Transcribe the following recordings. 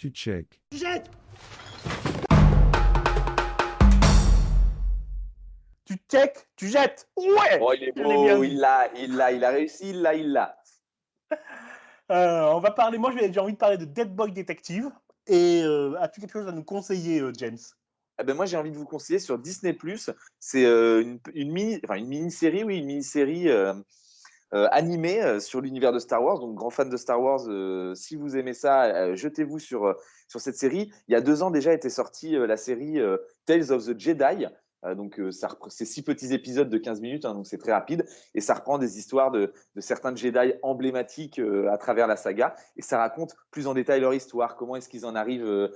Tu check. Jette. Tu check, tu jettes. Ouais. Oh, il est Je l'ai bien beau, dit. il a réussi, il l'a. On va parler. Moi, j'ai envie de parler de Dead Boy Detective. Et as-tu quelque chose à nous conseiller, James? Eh ben moi, j'ai envie de vous conseiller sur Disney+. C'est une mini-série, oui, une mini-série animée sur l'univers de Star Wars. Donc, grand fan de Star Wars, si vous aimez ça, jetez-vous sur cette série. Il y a 2 ans déjà était sortie la série Tales of the Jedi. C'est 6 petits épisodes de 15 minutes, hein, donc c'est très rapide. Et ça reprend des histoires de certains Jedi emblématiques à travers la saga. Et ça raconte plus en détail leur histoire. Comment est-ce qu'ils en arrivent,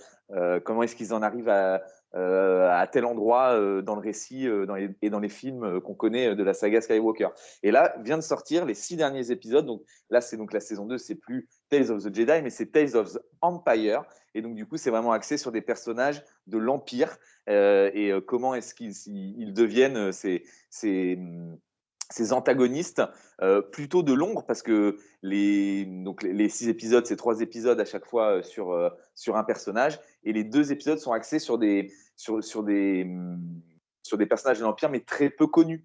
à tel endroit dans le récit et dans les films qu'on connaît de la saga Skywalker. Et là, vient de sortir les 6 derniers épisodes. Donc là, c'est donc la saison 2, c'est plus Tales of the Jedi, mais c'est Tales of the Empire. Et donc, du coup, c'est vraiment axé sur des personnages de l'Empire comment est-ce qu'ils deviennent ces antagonistes plutôt de l'ombre, parce que les 6 épisodes, c'est 3 épisodes à chaque fois sur un personnage, et les 2 épisodes sont axés sur des personnages de l'Empire, mais très peu connus,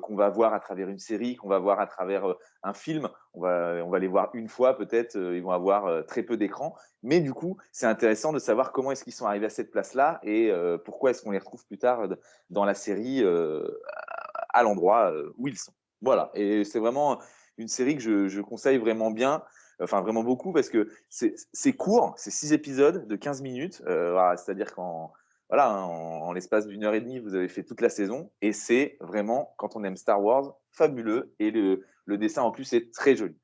qu'on va voir à travers une série, qu'on va voir à travers un film. On va les voir une fois peut-être, ils vont avoir très peu d'écran, mais du coup, c'est intéressant de savoir comment est-ce qu'ils sont arrivés à cette place-là et pourquoi est-ce qu'on les retrouve plus tard dans la série à l'endroit où ils sont. Voilà, et c'est vraiment une série que je conseille vraiment bien, enfin vraiment beaucoup, parce que c'est court, c'est 6 épisodes de 15 minutes, voilà, c'est-à-dire en l'espace d'1 heure et demie, vous avez fait toute la saison, et c'est vraiment, quand on aime Star Wars, fabuleux, et le dessin en plus est très joli.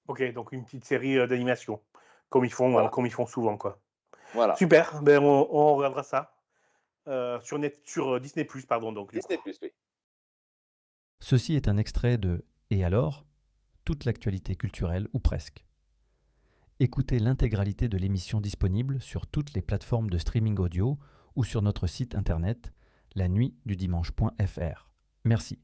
Ok, donc une petite série d'animation, comme ils font, Voilà. comme ils font souvent, quoi. Voilà. Super, ben on regardera ça sur Disney+, pardon. Donc, Disney+, oui. Ceci est un extrait de Et alors ? Toute l'actualité culturelle, ou presque. Écoutez l'intégralité de l'émission disponible sur toutes les plateformes de streaming audio ou sur notre site internet lanuitdudimanche.fr. Merci.